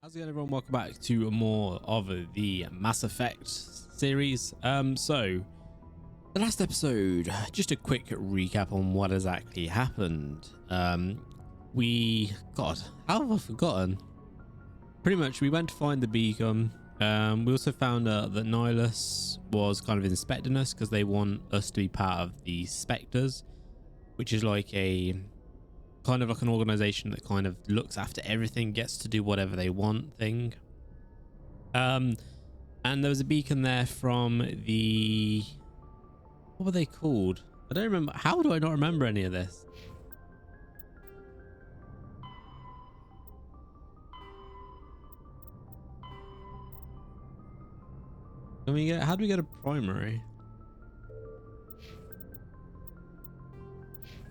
How's it going, everyone? Welcome back to more of the Mass Effect series. So the last episode, just a quick recap on what has actually happened. God, how have I forgotten? Pretty much we went to find the beacon. We also found out that Nihilus was kind of inspecting us because they want us to be part of the Spectres, which is like a kind of like an organization that kind of looks after everything, gets to do whatever they want thing. And there was a beacon there from the, what were they called? I don't remember. How do I not remember any of this? How do we get a primary?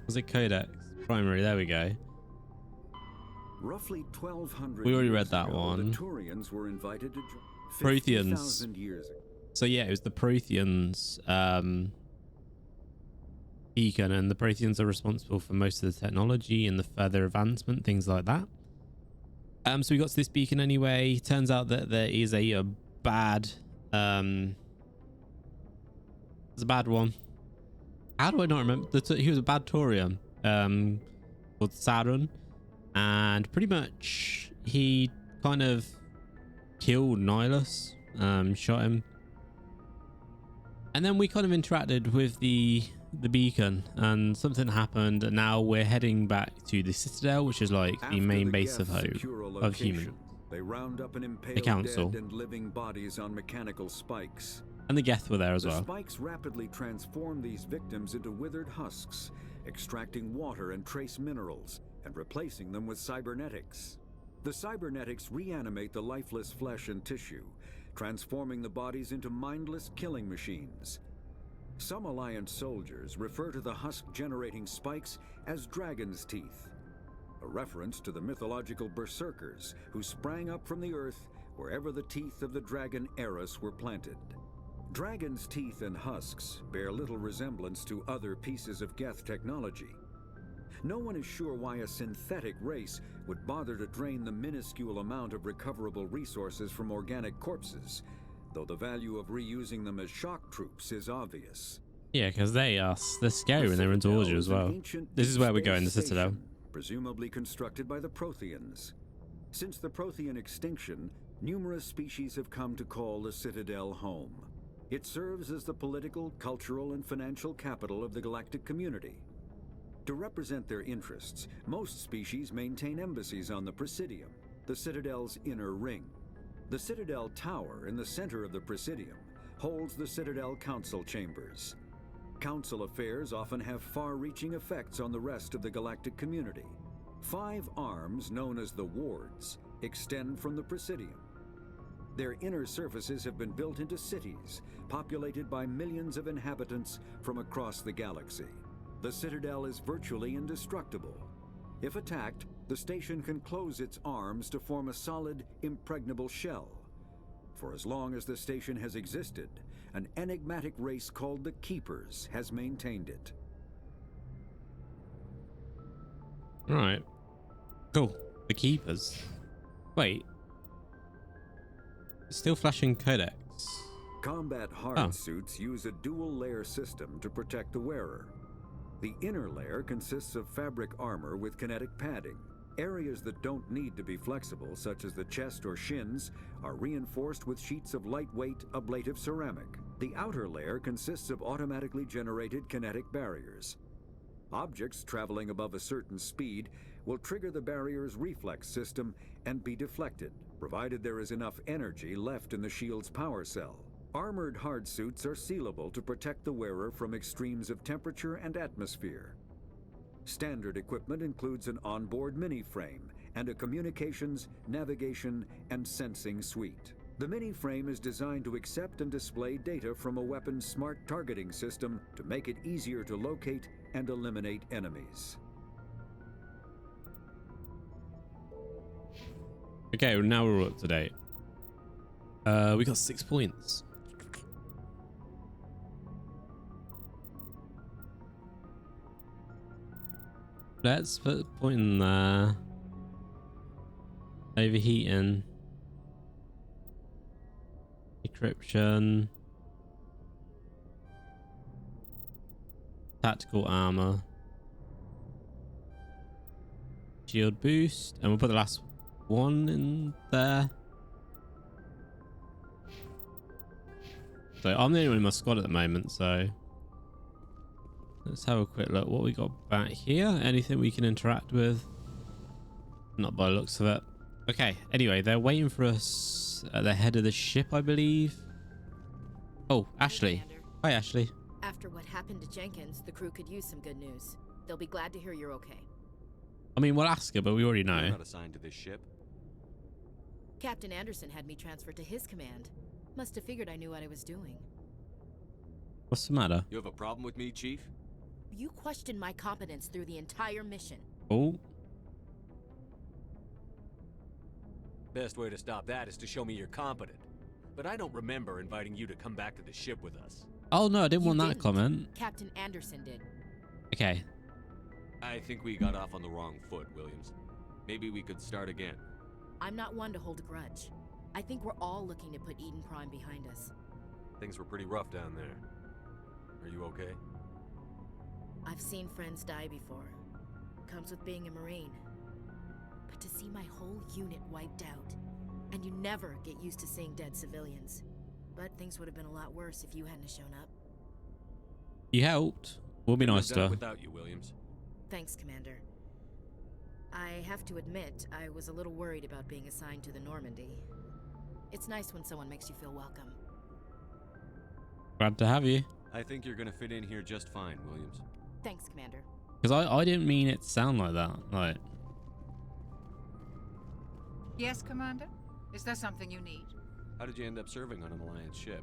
Was it Codex? Primary, there we go. Roughly 1200. We already read that one. The Turians were invited to join. Protheans. Years ago. So yeah, it was the Protheans beacon, and the Protheans are responsible for most of the technology and the further advancement, things like that. So we got to this beacon anyway. Turns out that there is a bad there's a bad one. How do I not remember? He was a bad Turian called Saren, and pretty much he kind of killed Nihilus, shot him, and then we kind of interacted with the beacon, and something happened, and now we're heading back to the Citadel, which is like the main base of hope of human. They round up and impale the council dead and living bodies on mechanical spikes. And the Geth were there as well. The spikes rapidly transform these victims into withered husks, extracting water and trace minerals, and replacing them with cybernetics. The cybernetics reanimate the lifeless flesh and tissue, transforming the bodies into mindless killing machines. Some Alliance soldiers refer to the husk-generating spikes as dragon's teeth, a reference to the mythological berserkers who sprang up from the earth wherever the teeth of the dragon Eris were planted. Dragon's teeth and husks bear little resemblance to other pieces of Geth technology. No one is sure why a synthetic race would bother to drain the minuscule amount of recoverable resources from organic corpses, though the value of reusing them as shock troops is obvious. Yeah, because they're scary when they're indoors as well. This is where we go in the Citadel. Presumably constructed by the Protheans. Since the Prothean extinction, numerous species have come to call the Citadel home. It serves as the political, cultural, and financial capital of the galactic community. To represent their interests, most species maintain embassies on the Presidium, the Citadel's inner ring. The Citadel Tower in the center of the Presidium holds the Citadel Council chambers. Council affairs often have far-reaching effects on the rest of the galactic community. 5 arms, known as the Wards, extend from the Presidium. Their inner surfaces have been built into cities, populated by millions of inhabitants from across the galaxy. The Citadel is virtually indestructible. If attacked, the station can close its arms to form a solid, impregnable shell. For as long as the station has existed, an enigmatic race called the Keepers has maintained it. Right. Cool. The Keepers. Wait. Still flashing Codex. Combat hard suits use a dual-layer system to protect the wearer. The inner layer consists of fabric armor with kinetic padding. Areas that don't need to be flexible, such as the chest or shins, are reinforced with sheets of lightweight, ablative ceramic. The outer layer consists of automatically generated kinetic barriers. Objects traveling above a certain speed will trigger the barrier's reflex system and be deflected, provided there is enough energy left in the shield's power cell. Armored hard suits are sealable to protect the wearer from extremes of temperature and atmosphere. Standard equipment includes an onboard mini-frame and a communications, navigation, and sensing suite. The mini-frame is designed to accept and display data from a weapon's smart targeting system to make it easier to locate and eliminate enemies. Okay, well, now we're up to date. We got 6 points. Let's put a point in there. Overheating. decryption, tactical armor, shield boost, and we'll put the last one in there. So I'm the only one in my squad at the moment, so let's have a quick look what we got back here. Anything we can interact with? Not by the looks of it. Okay, anyway, they're waiting for us at the head of the ship, I believe. Oh, Ashley. Hi, Ashley. After what happened to Jenkins, the crew could use some good news. They'll be glad to hear you're okay. I mean, we'll ask her, but we already know. You're not assigned to this ship. Captain Anderson had me transferred to his command. Must have figured I knew what I was doing. What's the matter? You have a problem with me, Chief? You questioned my competence through the entire mission. Oh. Best way to stop that is to show me you're competent. But I don't remember inviting you to come back to the ship with us. Oh, no, I didn't You want that didn't. comment. Captain Anderson did. Okay. I think we got off on the wrong foot, Williams. Maybe we could start again. I'm not one to hold a grudge. I think we're all looking to put Eden Prime behind us. Things were pretty rough down there. Are you okay? I've seen friends die before. Comes with being a Marine. But to see my whole unit wiped out, and you never get used to seeing dead civilians. But things would have been a lot worse if you hadn't shown up. You helped. We'll be Couldn't nice have to done it her. without you, Williams. Thanks, Commander. I have to admit, I was a little worried about being assigned to the Normandy. It's nice when someone makes you feel welcome. Glad to have you. I think you're gonna fit in here just fine, Williams. Thanks, Commander. Because I didn't mean it to sound like that. Like, Yes, Commander? Is there something you need? How did you end up serving on an Alliance ship?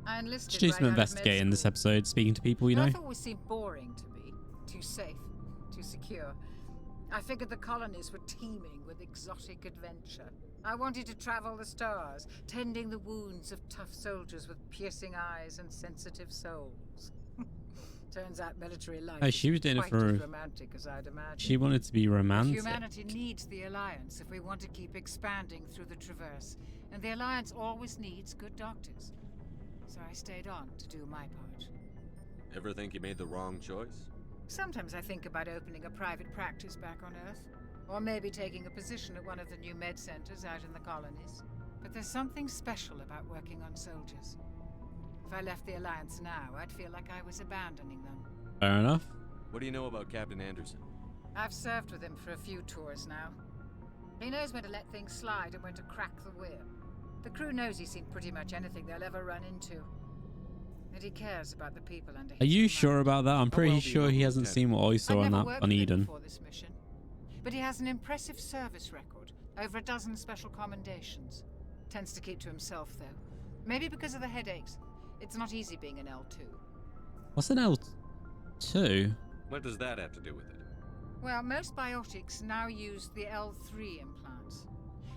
I enlisted just do right some out of med investigating this school. episode, speaking to people, you know. Earth always seemed boring to me. Too safe, too secure. I figured the colonies were teeming with exotic adventure. I wanted to travel the stars, tending the wounds of tough soldiers with piercing eyes and sensitive souls. Turns out military life Oh, she was is doing it quite for- as romantic as I'd imagined. She wanted to be romantic. Humanity needs the Alliance if we want to keep expanding through the Traverse, and the Alliance always needs good doctors. So I stayed on to do my part. Ever think you made the wrong choice? Sometimes I think about opening a private practice back on Earth, or maybe taking a position at one of the new med centers out in the colonies. But there's something special about working on soldiers. If I left the Alliance now, I'd feel like I was abandoning them. Fair enough. What do you know about Captain Anderson? I've served with him for a few tours now. He knows when to let things slide and when to crack the whip. The crew knows he's seen pretty much anything they'll ever run into. And he cares about the people under his Are you command. sure about that? I'm pretty well, sure he hasn't seen what I saw I've on never that worked on with him Eden. before this mission, but he has an impressive service record, over a dozen special commendations. Tends to keep to himself, though. Maybe because of the headaches. It's not easy being an L2. What's an L2? What does that have to do with it? Well, most biotics now use the L3 implants.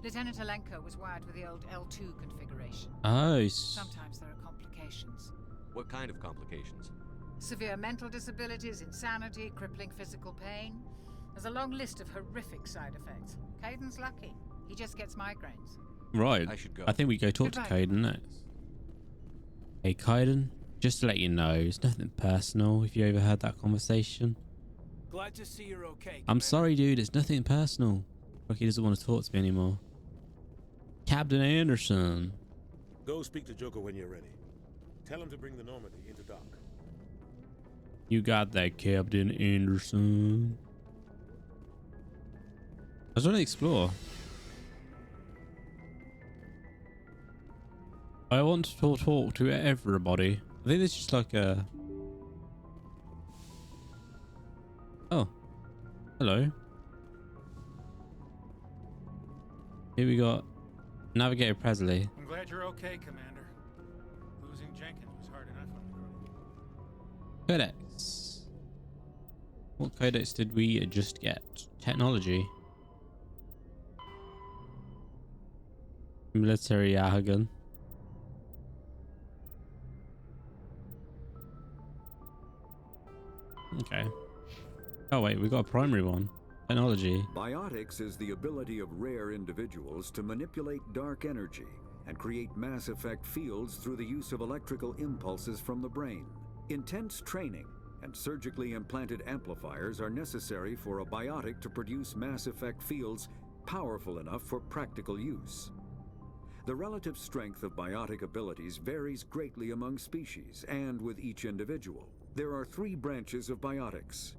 Lieutenant Alenko was wired with the old L2 configuration. Oh, Sometimes there are complications. What kind of complications? Severe mental disabilities, insanity, crippling physical pain. There's a long list of horrific side effects. Caden's lucky. He just gets migraines. right. I should go. I think we go talk to Goodbye. Caden next. Hey, Caden, just to let you know, it's nothing personal if you overheard that conversation. Glad to see you're okay. I'm Commander. sorry, dude, it's nothing personal. Bucky doesn't want to talk to me anymore. Captain Anderson. Go speak to Joker when you're ready. Tell him to bring the Normandy into dock. You got that, Captain Anderson. I was trying to explore. I want to talk to everybody. I think this is just like a... Oh. Hello. Here we got Navigator Presley. I'm glad you're okay, Commander. Losing Jenkins was hard enough on the crew. Codex. What codex did we just get? Technology. Military jargon. Okay. Oh wait, we got a primary one. Technology. Biotics is the ability of rare individuals to manipulate dark energy and create mass effect fields through the use of electrical impulses from the brain. Intense training and surgically implanted amplifiers are necessary for a biotic to produce mass effect fields powerful enough for practical use. The relative strength of biotic abilities varies greatly among species and with each individual. There are 3 branches of biotics.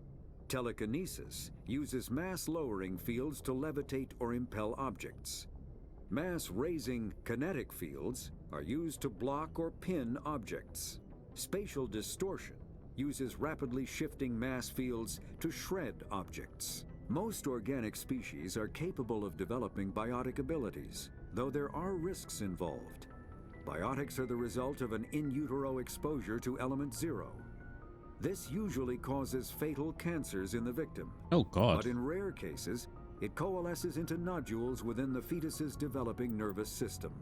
Telekinesis uses mass-lowering fields to levitate or impel objects. Mass-raising kinetic fields are used to block or pin objects. Spatial distortion uses rapidly shifting mass fields to shred objects. Most organic species are capable of developing biotic abilities, though there are risks involved. Biotics are the result of an in utero exposure to element 0. This usually causes fatal cancers in the victim. Oh, God. But in rare cases, it coalesces into nodules within the fetus's developing nervous system.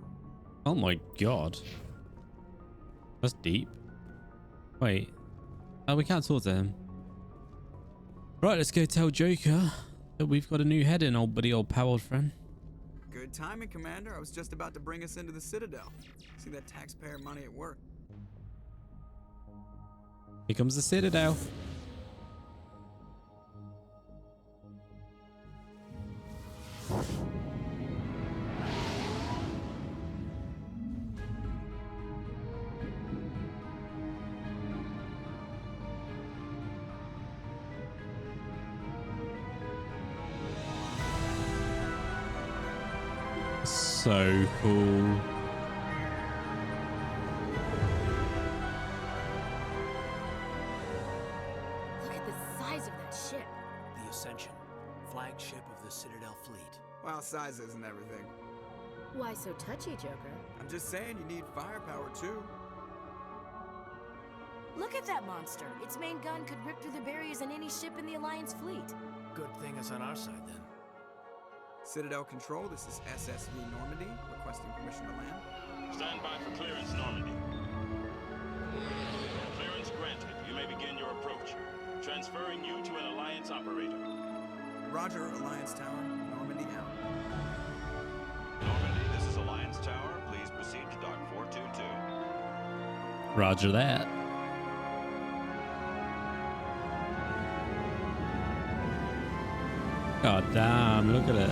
Oh, my God. That's deep. Wait. Oh, we can't talk to him. Right, let's go tell Joker that we've got a new head in, old buddy, old pal, old friend. Good timing, Commander. I was just about to bring us into the Citadel. See that taxpayer money at work. Here comes the Citadel. So cool. Look at the size of that ship. The Ascension, flagship of the Citadel fleet. Well, size isn't everything. Why so touchy, Joker? I'm just saying you need firepower, too. Look at that monster. Its main gun could rip through the barriers in any ship in the Alliance fleet. Good thing it's on our side, then. Citadel Control, this is SSV Normandy, requesting permission to land. Stand by for clearance, Normandy. Clearance granted. You may begin your approach. Transferring you to an Alliance operator. Roger, Alliance Tower. Normandy out. Normandy, this is Alliance Tower. Please proceed to Dock 422. Roger that. God damn, look at it.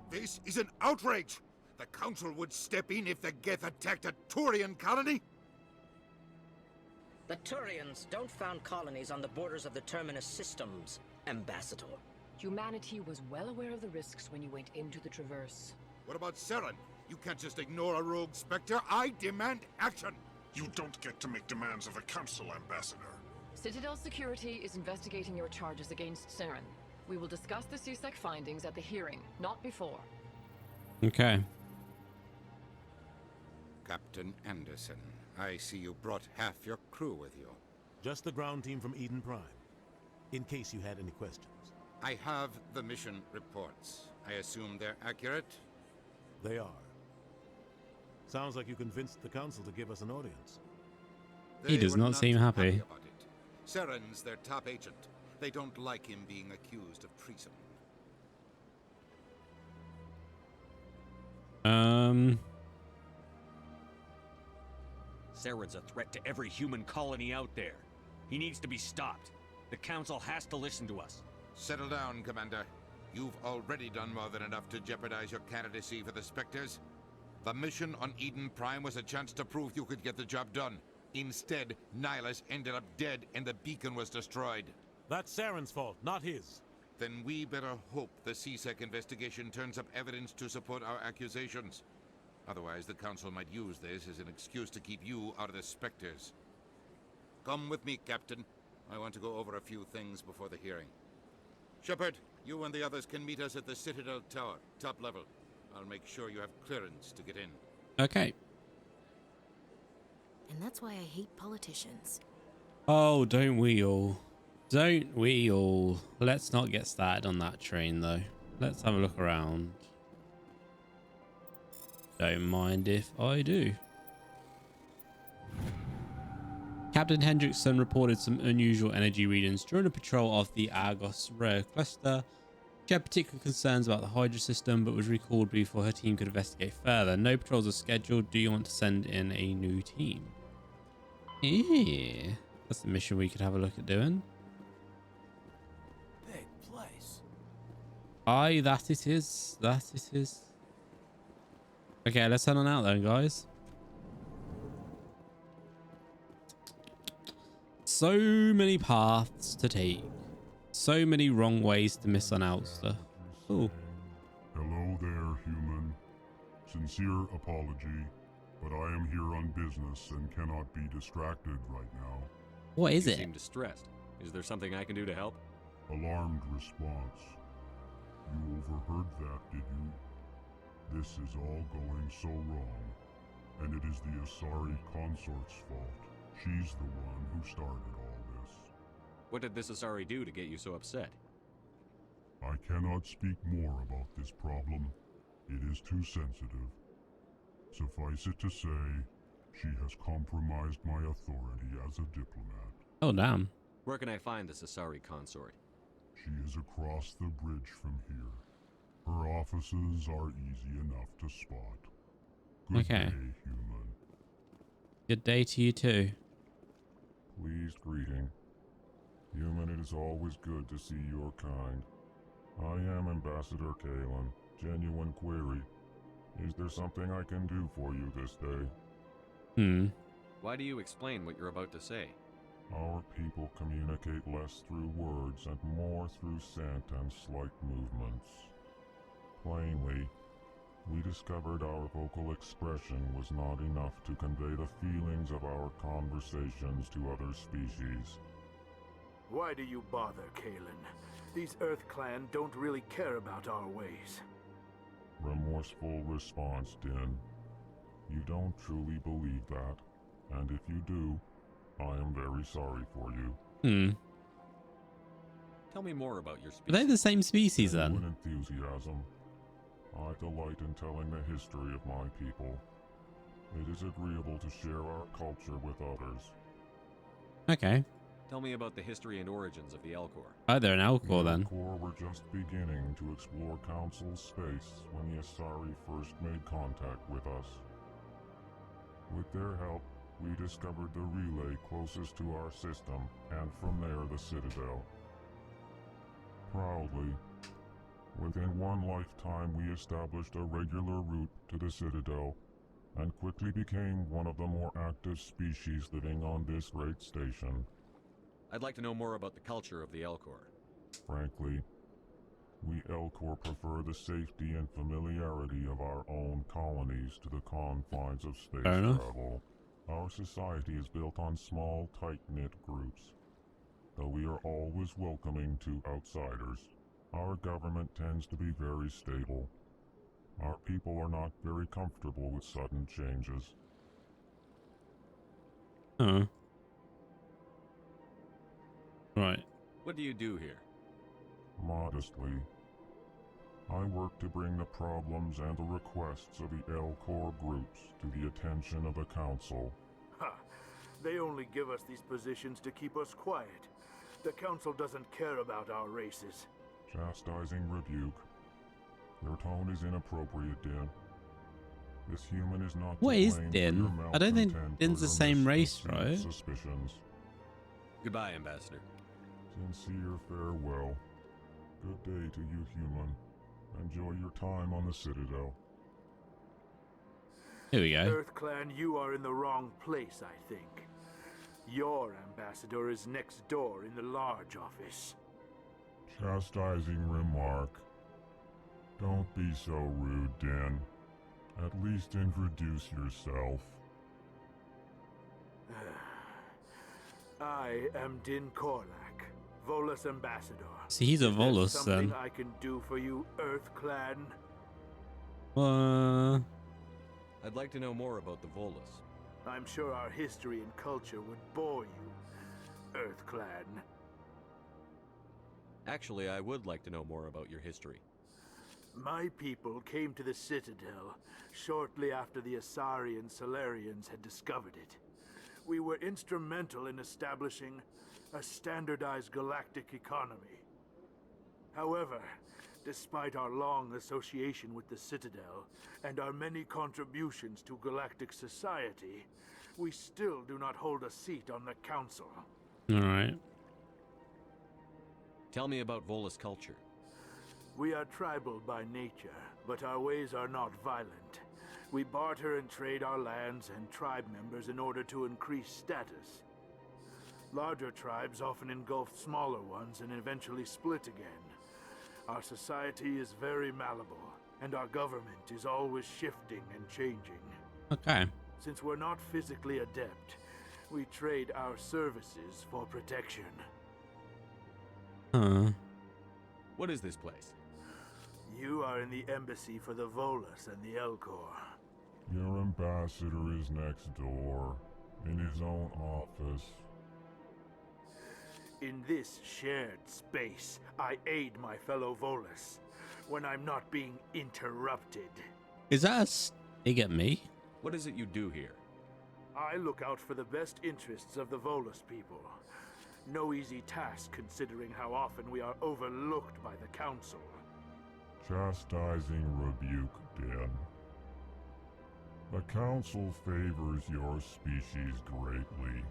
This is an outrage! The Council would step in if the Geth attacked a Turian colony? The Turians don't found colonies on the borders of the Terminus systems, Ambassador. Humanity was well aware of the risks when you went into the Traverse. What about Saren? You can't just ignore a rogue Spectre. I demand action! You don't get to make demands of the Council, Ambassador. Citadel Security is investigating your charges against Saren. We will discuss the CSEC findings at the hearing, not before. Okay. Captain Anderson, I see you brought half your crew with you. Just the ground team from Eden Prime, in case you had any questions. I have the mission reports. I assume they're accurate? They are. Sounds like you convinced the Council to give us an audience. He does not seem happy. About it. Saren's their top agent. They don't like him being accused of treason. Saren's a threat to every human colony out there. He needs to be stopped. The Council has to listen to us. Settle down, Commander. You've already done more than enough to jeopardize your candidacy for the Spectres. The mission on Eden Prime was a chance to prove you could get the job done. Instead, Nihilus ended up dead and the beacon was destroyed. That's Saren's fault, not his. Then we better hope the CSEC investigation turns up evidence to support our accusations. Otherwise, the Council might use this as an excuse to keep you out of the Spectres. Come with me, Captain. I want to go over a few things before the hearing. Shepard, you and the others can meet us at the Citadel Tower, top level. I'll make sure you have clearance to get in. Okay. And that's why I hate politicians. Oh, don't we all? Don't we all? Let's not get started on that train, though. Let's have a look around. Don't mind if I do. Captain Hendrickson reported some unusual energy readings during a patrol of the Argos rare cluster. She had particular concerns about the Hydra system, but was recalled before her team could investigate further. No patrols are scheduled. Do you want to send in a new team? Yeah, that's the mission we could have a look at doing. Big place. Aye, that it is. That it is. Okay, let's head on out then, guys. So many paths to take. So many wrong ways to miss on out stuff. Oh. Hello there, human. Sincere apology, but I am here on business and cannot be distracted right now. What is You it? seem distressed. Is there something I can do to help? Alarmed response. You overheard that, did you? This is all going so wrong, and it is the Asari consort's fault. She's the one who started all this. What did this Asari do to get you so upset? I cannot speak more about this problem. It is too sensitive. Suffice it to say, she has compromised my authority as a diplomat. Oh, damn. Where can I find this Asari consort? She is across the bridge from here. Her offices are easy enough to spot. Good Okay. day, human. Good day to you too. Pleased greeting. Human, it is always good to see your kind. I am Ambassador Kalin. Genuine query. Is there something I can do for you this day? Why do you explain what you're about to say? Our people communicate less through words and more through scent and slight movements. Plainly, we discovered our vocal expression was not enough to convey the feelings of our conversations to other species. Why do you bother, Kalin? These Earth Clan don't really care about our ways. Remorseful response, Din. You don't truly believe that, and if you do, I am very sorry for you. Tell me more about your Are species. they the same species Genuine then? enthusiasm. I delight in telling the history of my people. It is agreeable to share our culture with others. Okay. Tell me about the history and origins of the Alcor. Oh, they're an Alcor then. The Alcor were just beginning to explore Council space when the Asari first made contact with us. With their help, we discovered the relay closest to our system, and from there the Citadel. Proudly, within one lifetime we established a regular route to the Citadel, and quickly became one of the more active species living on this great station. I'd like to know more about the culture of the Alcor. Frankly, we Alcor prefer the safety and familiarity of our own colonies to the confines of space Fair enough. travel. Our society is built on small, tight-knit groups. Though we are always welcoming to outsiders, our government tends to be very stable. Our people are not very comfortable with sudden changes. Oh. Right. What do you do here? Modestly, I work to bring the problems and the requests of the Alcor groups to the attention of the Council. Ha! They only give us these positions to keep us quiet. The Council doesn't care about our races. Chastising rebuke. Your tone is inappropriate, Din. This human is not What to is blame for Din? your I don't think malcontent Din's or the your same race, misconceived right? Suspicions. Goodbye, Ambassador. Sincere farewell. Good day to you, human. Enjoy your time on the Citadel. Here we go. Earth Clan, you are in the wrong place, I think. Your ambassador is next door in the large office. Chastising remark. Don't be so rude, Din. At least introduce yourself. I am Din Korlak, Volus ambassador. See, he's a Is there Volus something then. I can do for you, Earth Clan? I'd like to know more about the Volus. I'm sure our history and culture would bore you, Earth Clan. Actually, I would like to know more about your history. My people came to the Citadel shortly after the Asari Solarians had discovered it. We were instrumental in establishing a standardized galactic economy. However, despite our long association with the Citadel and our many contributions to galactic society, we still do not hold a seat on the Council. All right. Tell me about Volus culture. We are tribal by nature, but our ways are not violent. We barter and trade our lands and tribe members in order to increase status. Larger tribes often engulf smaller ones and eventually split again. Our society is very malleable, and our government is always shifting and changing. Okay. Since we're not physically adept, we trade our services for protection. Huh. What is this place? You are in the embassy for the Volus and the Alcor. Your ambassador is next door, in his own office. In this shared space, I aid my fellow Volus when I'm not being interrupted. Is that a dig at me? What is it you do here? I look out for the best interests of the Volus people. No easy task considering how often we are overlooked by the Council. Chastising rebuke, Den. The Council favors your species greatly.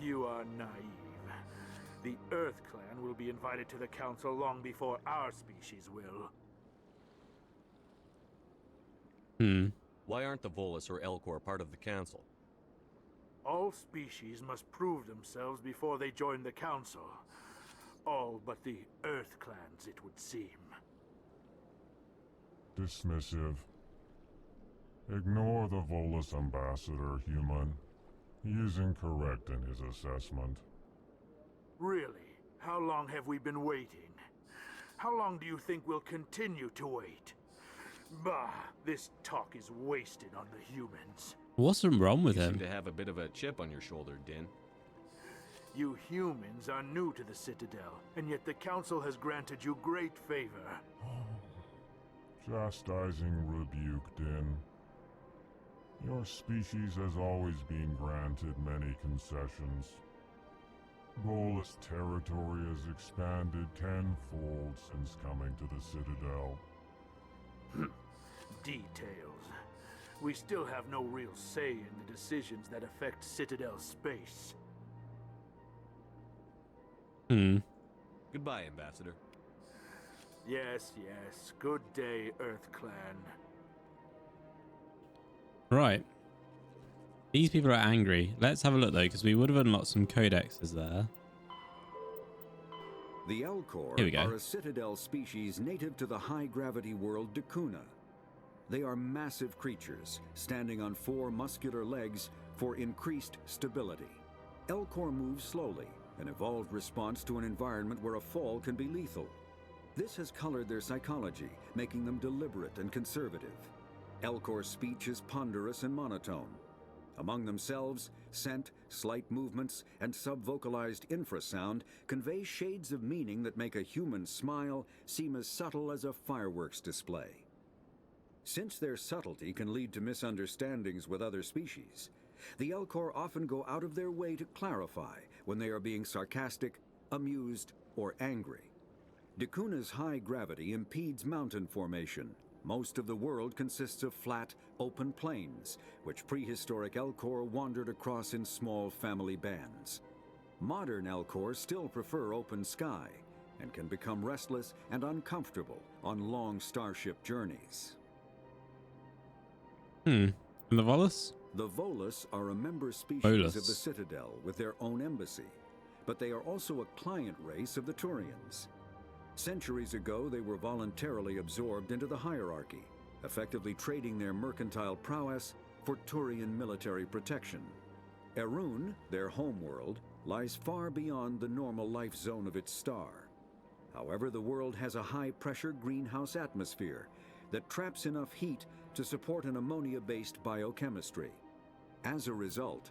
You are naive. The Earth Clan will be invited to the Council long before our species will. Why aren't the Volus or Alcor part of the Council? All species must prove themselves before they join the Council. All but the Earth Clans, it would seem. Dismissive. Ignore the Volus ambassador, human. He is incorrect in his assessment. Really? How long have we been waiting? How long do you think we'll continue to wait? Bah, this talk is wasted on the humans. What's wrong with you him? seem to have a bit of a chip on your shoulder, Din. You humans are new to the Citadel, and yet the Council has granted you great favor. Chastising rebuke, Din. Your species has always been granted many concessions. Volus territory has expanded tenfold since coming to the Citadel. Details. We still have no real say in the decisions that affect Citadel space. Goodbye, Ambassador. Yes, yes. Good day, Earth Clan. Right. These people are angry. Let's have a look, though, because we would have unlocked some codexes there. The Alcor Here we go. are a Citadel species native to the high-gravity world Dakuna. They are massive creatures, standing on 4 muscular legs for increased stability. Alcor move slowly, an evolved response to an environment where a fall can be lethal. This has colored their psychology, making them deliberate and conservative. Alcor's speech is ponderous and monotone. Among themselves, scent, slight movements, and sub-vocalized infrasound convey shades of meaning that make a human smile seem as subtle as a fireworks display. Since their subtlety can lead to misunderstandings with other species, the Alcor often go out of their way to clarify when they are being sarcastic, amused, or angry. Dakuna's high gravity impedes mountain formation. Most of the world consists of flat, open plains, which prehistoric Alcor wandered across in small family bands. Modern Alcor still prefer open sky, and can become restless and uncomfortable on long starship journeys. And the Volus? The Volus are a member species Volus. of the Citadel with their own embassy, but they are also a client race of the Turians. Centuries ago, they were voluntarily absorbed into the hierarchy, effectively trading their mercantile prowess for Turian military protection. Erun, their homeworld, lies far beyond the normal life zone of its star. However, the world has a high-pressure greenhouse atmosphere that traps enough heat to support an ammonia-based biochemistry. As a result,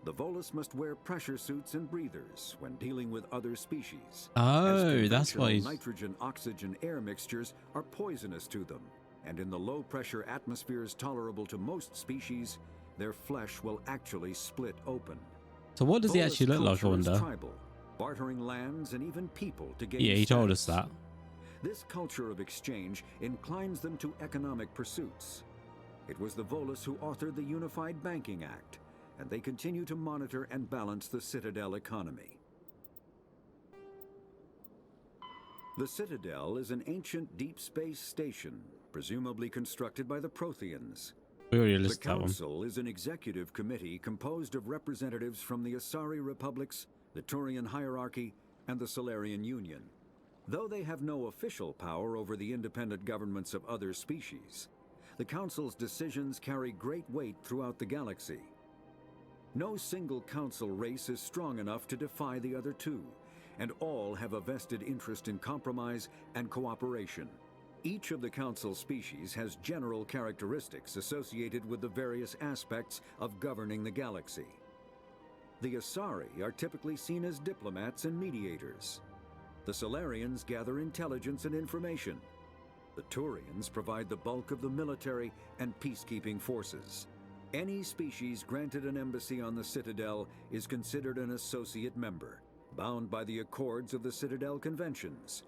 The Volus must wear pressure suits and breathers when dealing with other species. Oh, that's why he's... nitrogen-oxygen-air mixtures are poisonous to them, and in the low-pressure atmospheres tolerable to most species, their flesh will actually split open. So what does he actually look like, I wonder? Tribal, bartering lands and even people to gain Yeah, he told us that. This culture of exchange inclines them to economic pursuits. It was the Volus who authored the Unified Banking Act, and they continue to monitor and balance the Citadel economy. The Citadel is an ancient deep space station, presumably constructed by the Protheans. The Council is an executive committee composed of representatives from the Asari Republics, the Turian Hierarchy, and the Solarian Union. Though they have no official power over the independent governments of other species, the Council's decisions carry great weight throughout the galaxy. No single Council race is strong enough to defy the other two, and all have a vested interest in compromise and cooperation. Each of the Council species has general characteristics associated with the various aspects of governing the galaxy. The Asari are typically seen as diplomats and mediators. The Solarians gather intelligence and information. The Turians provide the bulk of the military and peacekeeping forces. Any species granted an embassy on the Citadel is considered an associate member, bound by the accords of the Citadel Conventions.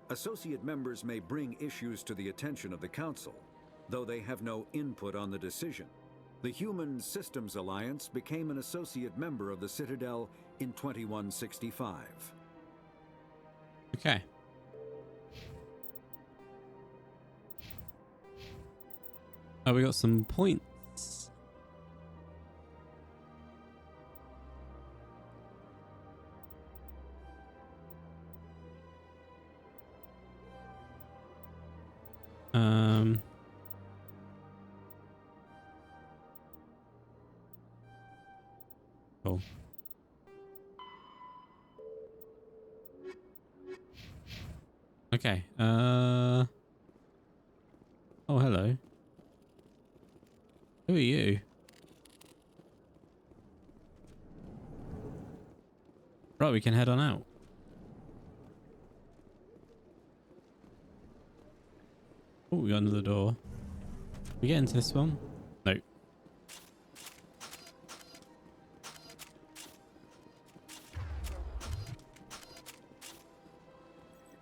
Associate members may bring issues to the attention of the Council, though they have no input on the decision. The Human Systems Alliance became an associate member of the Citadel in 2165. Okay. Oh, we got some points. Cool. Okay. Oh, hello. Who are you? Right, we can head on out. Oh, we got another door. We get into this one? No.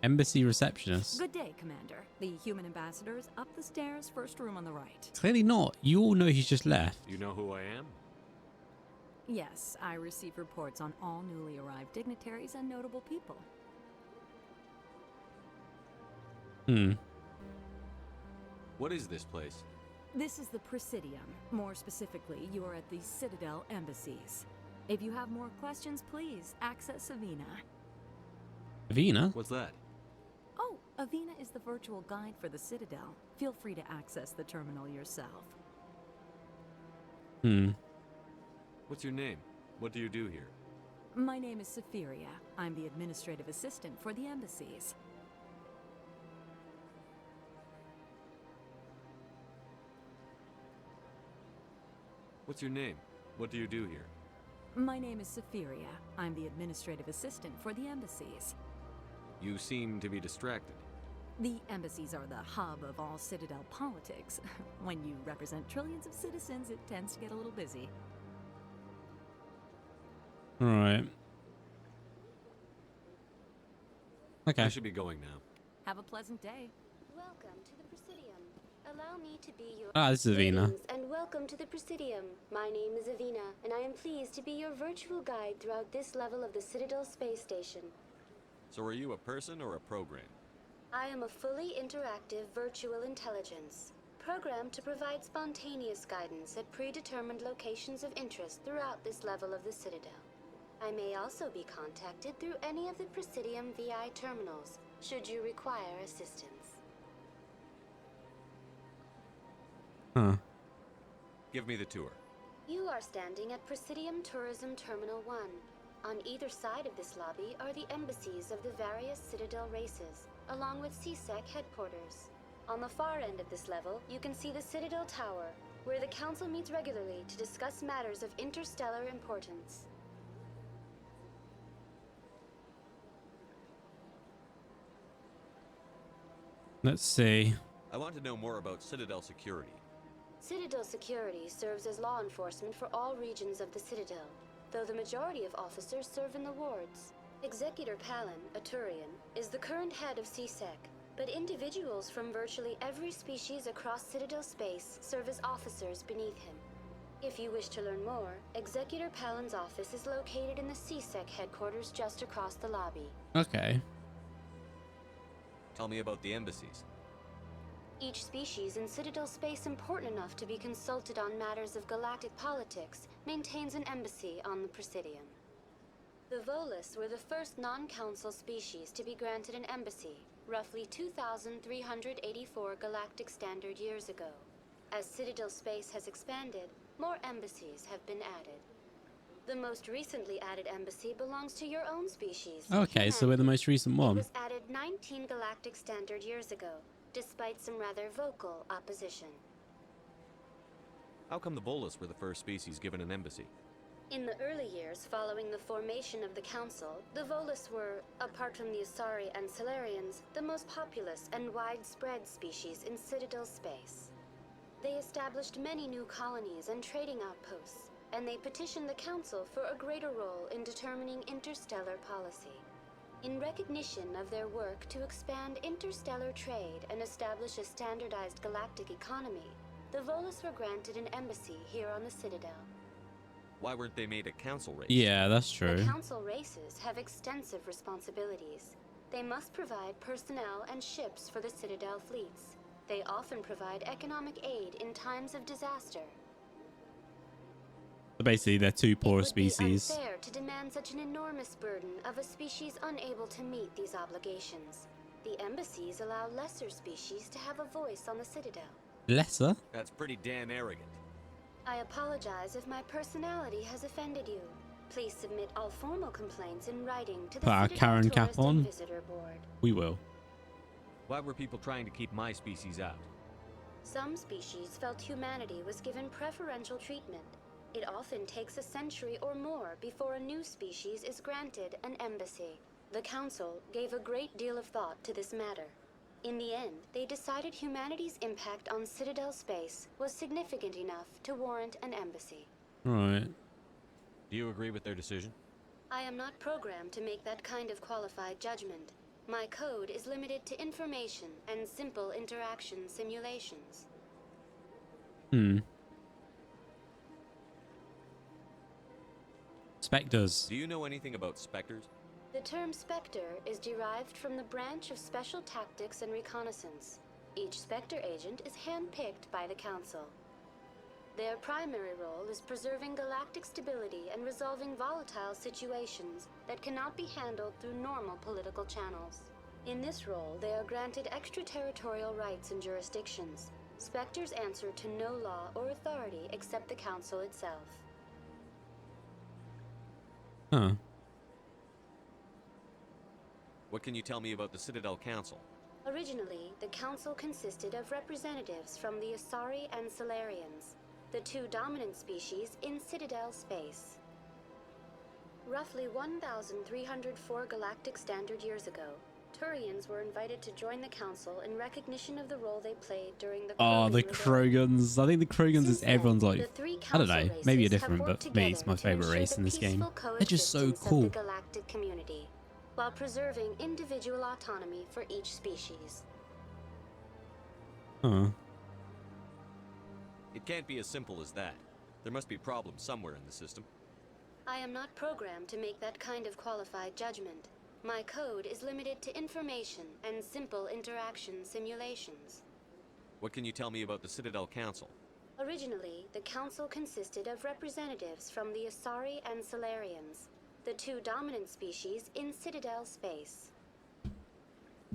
Embassy receptionist. Good day, Commander. The human ambassador is up the stairs, first room on the right. Clearly not. You all know he's just left. You know who I am? Yes, I receive reports on all newly arrived dignitaries and notable people. What is this place? This is the Presidium. More specifically, you are at the Citadel embassies. If you have more questions, please access Avina. Avina? What's that? Oh, Avina is the virtual guide for the Citadel. Feel free to access the terminal yourself. What's your name? What do you do here? My name is Safiria. I'm the administrative assistant for the embassies. What's your name? What do you do here? My name is Safiria. I'm the administrative assistant for the embassies. You seem to be distracted. The embassies are the hub of all Citadel politics. When you represent trillions of citizens, it tends to get a little busy. All right. Okay. I should be going now. Have a pleasant day. Welcome to the Presidium. Allow me to be your... This is Avina. Greetings and welcome to the Presidium. My name is Avina, and I am pleased to be your virtual guide throughout this level of the Citadel space station. So are you a person or a program? I am a fully interactive virtual intelligence, programmed to provide spontaneous guidance at predetermined locations of interest throughout this level of the Citadel. I may also be contacted through any of the Presidium VI terminals, should you require assistance. Give me the tour. You are standing at Presidium Tourism Terminal 1. On either side of this lobby are the embassies of the various Citadel races, along with CSEC headquarters. On the far end of this level, you can see the Citadel Tower, where the Council meets regularly to discuss matters of interstellar importance. Let's see. I want to know more about Citadel security. Citadel security serves as law enforcement for all regions of the Citadel, though the majority of officers serve in the wards. Executor Palin, a Turian, is the current head of CSEC, but individuals from virtually every species across Citadel space serve as officers beneath him. If you wish to learn more, Executor Palin's office is located in the CSEC headquarters just across the lobby. Okay. Tell me about the embassies. Each species in Citadel space important enough to be consulted on matters of galactic politics maintains an embassy on the Presidium. The Volus were the first non-council species to be granted an embassy, roughly 2,384 galactic standard years ago. As Citadel space has expanded, more embassies have been added. The most recently added embassy belongs to your own species. Okay, so we're the most recent one. It was added 19 galactic standard years ago, despite some rather vocal opposition. How come the Volus were the first species given an embassy? In the early years following the formation of the Council, the Volus were, apart from the Asari and Salarians, the most populous and widespread species in Citadel space. They established many new colonies and trading outposts, and they petitioned the Council for a greater role in determining interstellar policy. In recognition of their work to expand interstellar trade and establish a standardized galactic economy, the Volus were granted an embassy here on the Citadel. Why weren't they made a council race? Yeah, that's true. The council races have extensive responsibilities. They must provide personnel and ships for the Citadel fleets. They often provide economic aid in times of disaster. So basically, they're two poor species. It would be unfair to demand such an enormous burden of a species unable to meet these obligations. The embassies allow lesser species to have a voice on the Citadel. Lesser? That's pretty damn arrogant. I apologize if my personality has offended you. Please submit all formal complaints in writing to the Put our Citadel Karen Tourist cap on. and Visitor Board. We will. Why were people trying to keep my species out? Some species felt humanity was given preferential treatment. It often takes a century or more before a new species is granted an embassy. The Council gave a great deal of thought to this matter. In the end, they decided humanity's impact on Citadel space was significant enough to warrant an embassy. Right. Do you agree with their decision? I am not programmed to make that kind of qualified judgment. My code is limited to information and simple interaction simulations. Spectres. Do you know anything about specters? The term Spectre is derived from the branch of Special Tactics and Reconnaissance. Each Spectre agent is handpicked by the Council. Their primary role is preserving galactic stability and resolving volatile situations that cannot be handled through normal political channels. In this role, they are granted extraterritorial rights and jurisdictions. Spectres answer to no law or authority except the Council itself. Huh. What can you tell me about the Citadel Council? Originally, the Council consisted of representatives from the Asari and Salarians, the two dominant species in Citadel space. Roughly 1,304 galactic standard years ago, Turians were invited to join the Council in recognition of the role they played during the the Krogans. I think the Krogans is everyone's like, I don't know, maybe you're different, but for me it's my favorite race in this game. They're just so cool. The galactic community, while preserving individual autonomy for each species. Huh. It can't be as simple as that. There must be problems somewhere in the system. I am not programmed to make that kind of qualified judgment. My code is limited to information and simple interaction simulations. What can you tell me about the Citadel Council? Originally, the Council consisted of representatives from the Asari and Salarians, the two dominant species in Citadel space.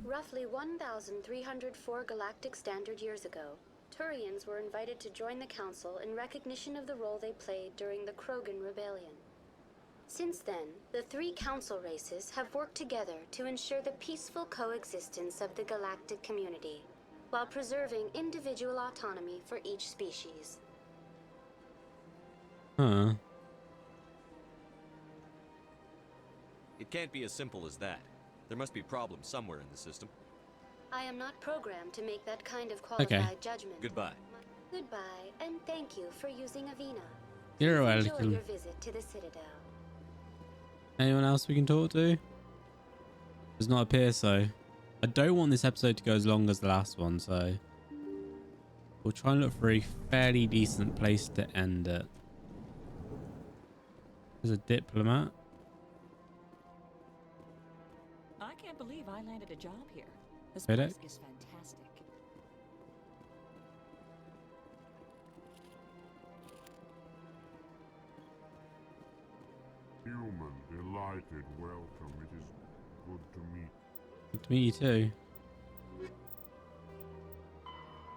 Roughly 1,304 galactic standard years ago, Turians were invited to join the Council in recognition of the role they played during the Krogan Rebellion. Since then, the three Council races have worked together to ensure the peaceful coexistence of the galactic community, while preserving individual autonomy for each species. Huh. It can't be as simple as that. There must be problems somewhere in the system. I am not programmed to make that kind of qualified judgment. Goodbye. Goodbye, and thank you for using Avina. You're Enjoy welcome. your visit to the Citadel. Anyone else we can talk to? Does not appear so. I don't want this episode to go as long as the last one, so we'll try and look for a fairly decent place to end it. There's a diplomat. I can't believe I landed a job here. This Biotic? place is fantastic. Human, delighted, welcome. It is good to meet. Good to meet you too.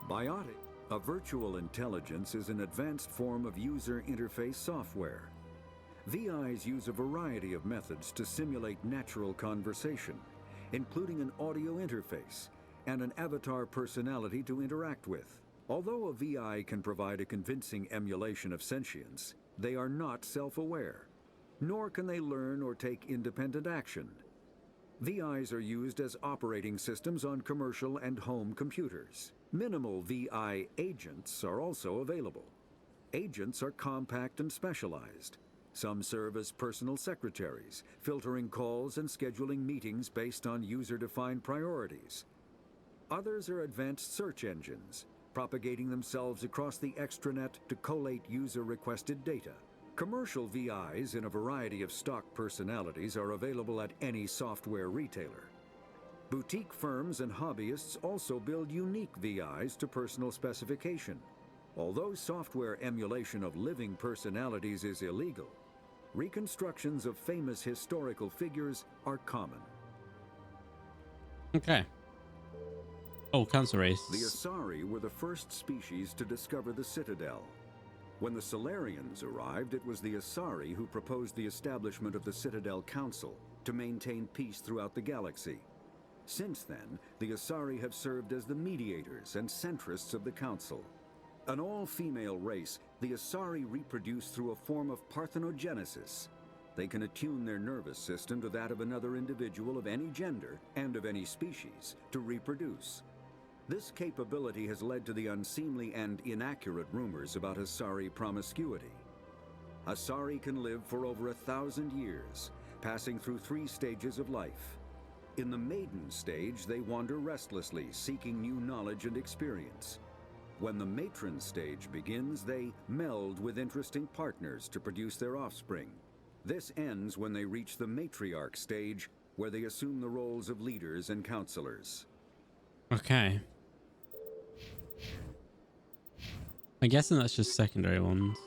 Biotic, a virtual intelligence, is an advanced form of user interface software. VIs use a variety of methods to simulate natural conversation, including an audio interface and an avatar personality to interact with. Although a VI can provide a convincing emulation of sentience, they are not self-aware, nor can they learn or take independent action. VIs are used as operating systems on commercial and home computers. Minimal VI agents are also available. Agents are compact and specialized. Some serve as personal secretaries, filtering calls and scheduling meetings based on user-defined priorities. Others are advanced search engines, propagating themselves across the extranet to collate user-requested data. Commercial VIs in a variety of stock personalities are available at any software retailer. Boutique firms and hobbyists also build unique VIs to personal specification. Although software emulation of living personalities is illegal, reconstructions of famous historical figures are common. Okay. Oh, council race. The Asari were the first species to discover the Citadel. When the Solarians arrived, it was the Asari who proposed the establishment of the Citadel Council to maintain peace throughout the galaxy. Since then, the Asari have served as the mediators and centrists of the Council. An all-female race, the Asari reproduce through a form of parthenogenesis. They can attune their nervous system to that of another individual of any gender and of any species to reproduce. This capability has led to the unseemly and inaccurate rumors about Asari promiscuity. Asari can live for over 1,000 years, passing through 3 stages of life. In the maiden stage, they wander restlessly, seeking new knowledge and experience. When the matron stage begins, they meld with interesting partners to produce their offspring. This ends when they reach the matriarch stage, where they assume the roles of leaders and counselors. Okay. I'm guessing that's just secondary ones.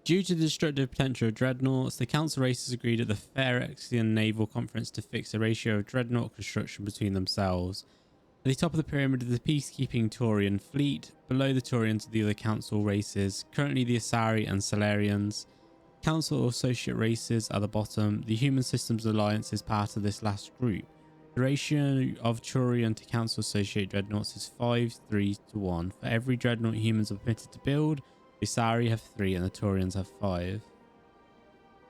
Due to the destructive potential of dreadnoughts, the council races agreed at the Phyrexian Naval Conference to fix a ratio of dreadnought construction between themselves. At the top of the pyramid is the peacekeeping Taurian fleet. Below the Taurians are the other council races, currently the Asari and Solarians. Council associate races at the bottom. The Human Systems Alliance is part of this last group. The ratio of Taurian to council associate dreadnoughts is 5:3:1. For every dreadnought humans are permitted to build, the Asari have 3 and the Taurians have 5.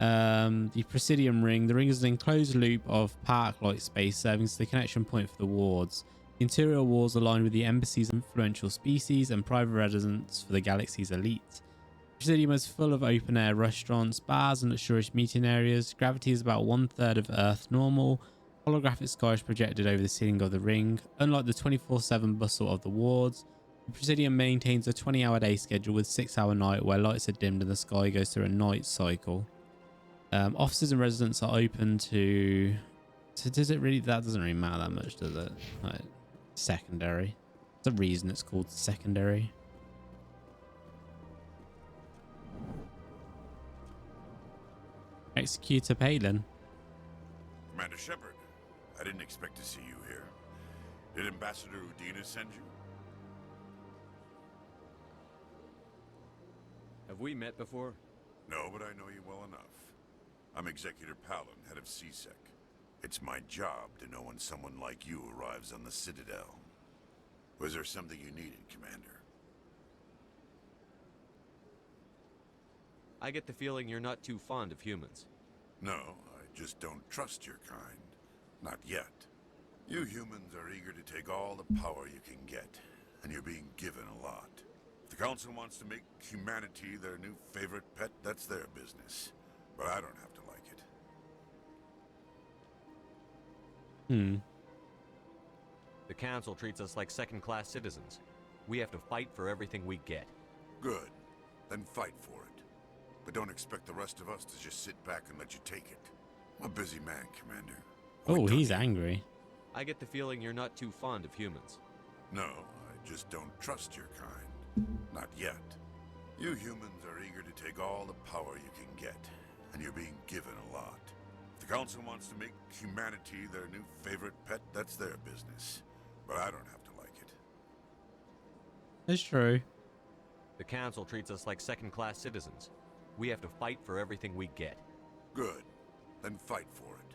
The Presidium Ring. The ring is an enclosed loop of park-like space serving as the connection point for the wards. The interior walls align with the embassy's influential species and private residence for the galaxy's elite. The Presidium is full of open-air restaurants, bars and luxurious meeting areas. Gravity is about 1/3 of Earth normal. Holographic sky is projected over the ceiling of the ring. Unlike the 24/7 bustle of the wards, the Presidium maintains a 20-hour day schedule with 6-hour night where lights are dimmed and the sky goes through a night cycle. Offices and residents are open to... So does it really... That doesn't really matter that much, does it? Like, secondary. There's a reason it's called secondary. Executor Palin. Commander Shepard, I didn't expect to see you here. Did Ambassador Udina send you? Have we met before? No, but I know you well enough. I'm Executor Palin, head of CSEC. It's my job to know when someone like you arrives on the Citadel. Was there something you needed, Commander? I get the feeling you're not too fond of humans. No, I just don't trust your kind. Not yet. You humans are eager to take all the power you can get, and you're being given a lot. If the Council wants to make humanity their new favorite pet, that's their business. But I don't have to like it. The Council treats us like second-class citizens. We have to fight for everything we get. Good. Then fight for it. But don't expect the rest of us to just sit back and let you take it. I'm a busy man, Commander. Oh, he's angry. I get the feeling you're not too fond of humans. No, I just don't trust your kind. Not yet. You humans are eager to take all the power you can get, and you're being given a lot. If the Council wants to make humanity their new favorite pet, that's their business. But I don't have to like it. It's true. The Council treats us like second-class citizens. We have to fight for everything we get. Good. Then fight for it.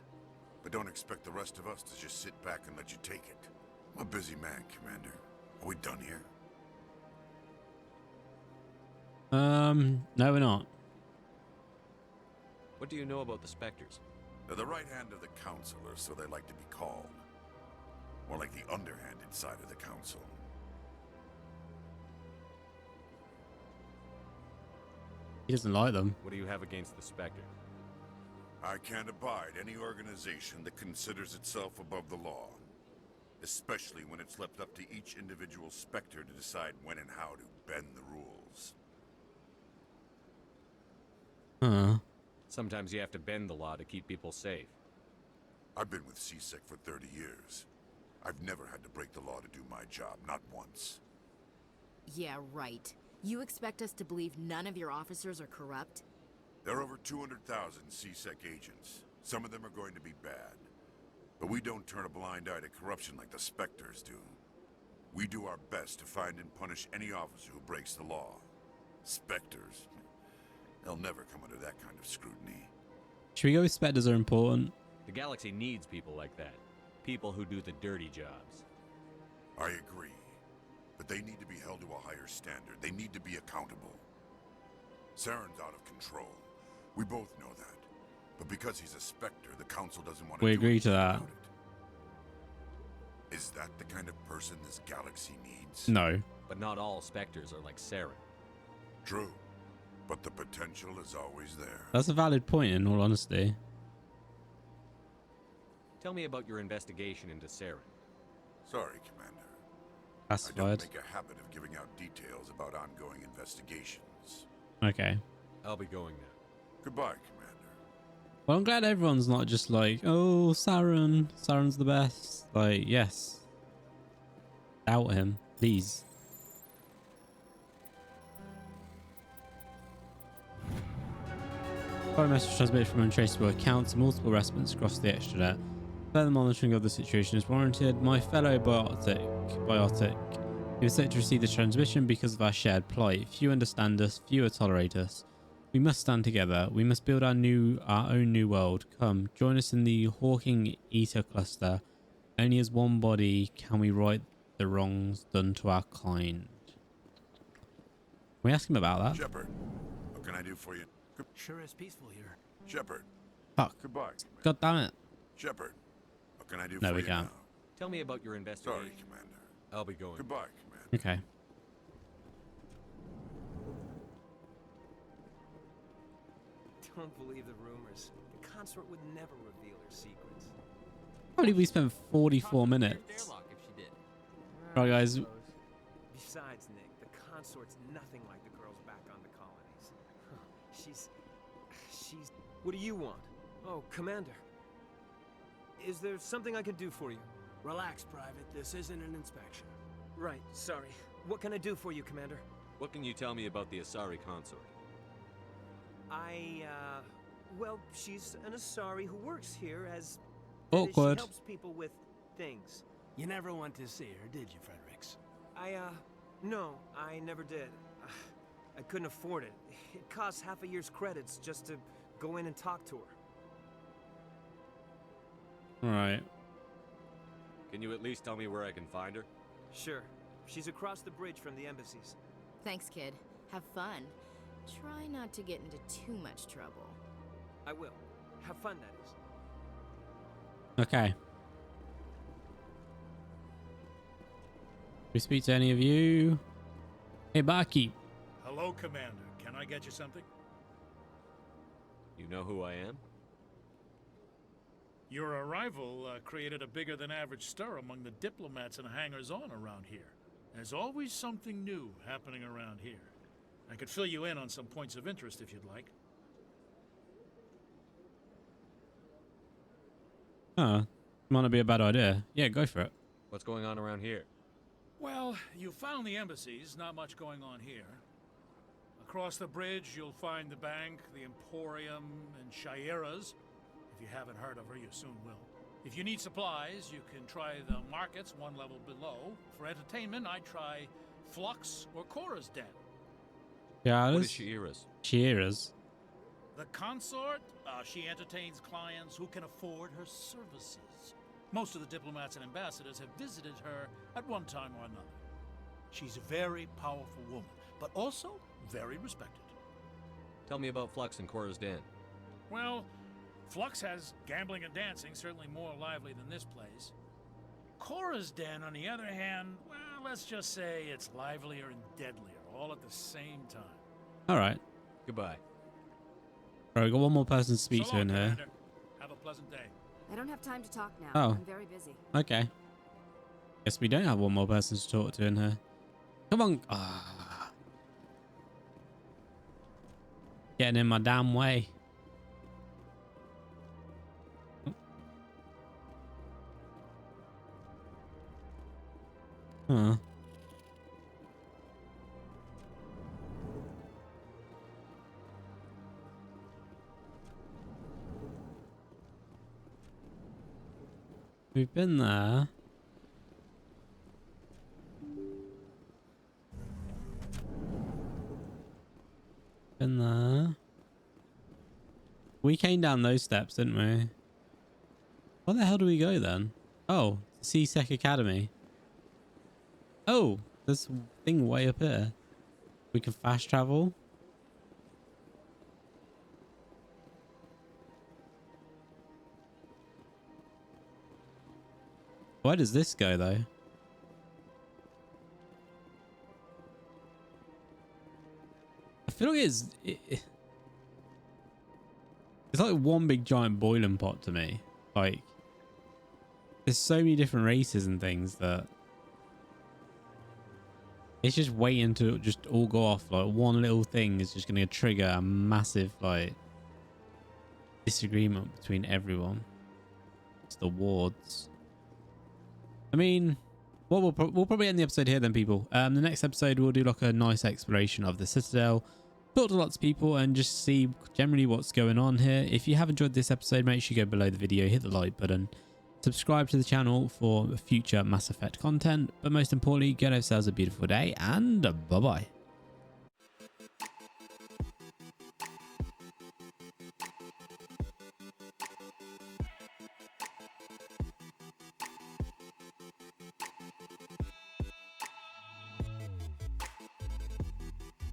But don't expect the rest of us to just sit back and let you take it. I'm a busy man, Commander. Are we done here? No, we're not. What do you know about the Spectres? They're the right hand of the Council, or so they like to be called. More like the underhanded side of the Council. He doesn't like them. What do you have against the Spectre? I can't abide any organization that considers itself above the law. Especially when it's left up to each individual Spectre to decide when and how to bend the rules. Sometimes you have to bend the law to keep people safe. I've been with CSEC for 30 years. I've never had to break the law to do my job, not once. Yeah, right. You expect us to believe none of your officers are corrupt? There are over 200,000 CSEC agents. Some of them are going to be bad. But we don't turn a blind eye to corruption like the Spectres do. We do our best to find and punish any officer who breaks the law. Spectres, they'll never come under that kind of scrutiny. Should we go with Spectres are important? The galaxy needs people like that. People who do the dirty jobs. I agree. But they need to be held to a higher standard. They need to be accountable. Saren's out of control. We both know that. But because he's a Spectre, the Council doesn't want to We do agree to anything that. about it. Is that the kind of person this galaxy needs? No. But not all Spectres are like Saren. True. But the potential is always there. That's a valid point, in all honesty. Tell me about your investigation into Saren. Sorry, Commander. I Classified. don't make a habit of giving out details about ongoing investigations. Okay. I'll be going now. Goodbye, Commander. Well, I'm glad everyone's not just like, oh, Saren. Saren's the best. Like, yes. Doubt him, please. Foreign message transmitted from untraceable accounts. Multiple respondents across the extranet. Further monitoring of the situation is warranted. My fellow Biotic, we was set to receive the transmission because of our shared plight. Few understand us, fewer tolerate us. We must stand together. We must build our own new world. Come, join us in the Hawking Ether cluster. Only as one body can we right the wrongs done to our kind. Can we ask him about that? Shepard, what can I do for you? Sure is peaceful here. Shepard. Fuck. Goodbye. God damn it. Shepard, what can I do No, for we you can't. now? Tell me about your investigation. Sorry, Commander. I'll be going. Goodbye, Commander. Okay. Don't believe the rumors. The consort would never reveal her secrets. I believe we spent 44 minutes. Right, guys. Besides, Nick, the consort's nothing like the girls back on the colonies. She's... What do you want? Oh, Commander. Is there something I can do for you? Relax, Private. This isn't an inspection. Right, sorry. What can I do for you, Commander? What can you tell me about the Asari consort? Well, she's an Asari who works here as... Awkward. She helps people with things. You never went to see her, did you, Fredericks? No, I never did. I couldn't afford it. It costs half a year's credits just to go in and talk to her. Alright. Can you at least tell me where I can find her? Sure. She's across the bridge from the embassies. Thanks, kid. Have fun. Try not to get into too much trouble. I will. Have fun, that is. Okay. We speak to any of you? Hey, Bucky. Hello, Commander. Can I get you something? You know who I am? Your arrival created a bigger than average stir among the diplomats and hangers-on around here. There's always something new happening around here. I could fill you in on some points of interest if you'd like. Huh. Might not be a bad idea. Yeah, go for it. What's going on around here? Well, you found the embassies. Not much going on here. Across the bridge, you'll find the bank, the Emporium, and Shaira's. If you haven't heard of her, you soon will. If you need supplies, you can try the markets one level below. For entertainment, I'd try Flux or Cora's Den. Yeah, what is Shaira's? Shaira's. The consort, she entertains clients who can afford her services. Most of the diplomats and ambassadors have visited her at one time or another. She's a very powerful woman, but also very respected. Tell me about Flux and Cora's Den. Well, Flux has gambling and dancing, certainly more lively than this place. Cora's Den, on the other hand, well, let's just say it's livelier and deadlier, all at the same time. All right. Goodbye. All right, we got one more person to speak So to in long, here. Commander. Have a pleasant day. I don't have time to talk now. Oh. I'm very busy. Okay. Guess we don't have one more person to talk to in here. Come on. Ah. Getting in my damn way. Huh. We've been there. Been there. We came down those steps, didn't we? Where the hell do we go then? Oh, CSEC Academy. Oh, this thing way up here. We can fast travel. Where does this go though? I feel like it's like one big giant boiling pot to me. Like there's so many different races and things that it's just waiting to just all go off. Like one little thing is just going to trigger a massive like disagreement between everyone. It's the wards. I mean, well, we'll probably end the episode here then, people. The next episode we'll do like a nice exploration of the Citadel, talk to lots of people and just see generally what's going on here. If you have enjoyed this episode, make sure you go below the video, hit the like button, subscribe to the channel for future Mass Effect content, but most importantly, get yourselves a beautiful day and bye bye.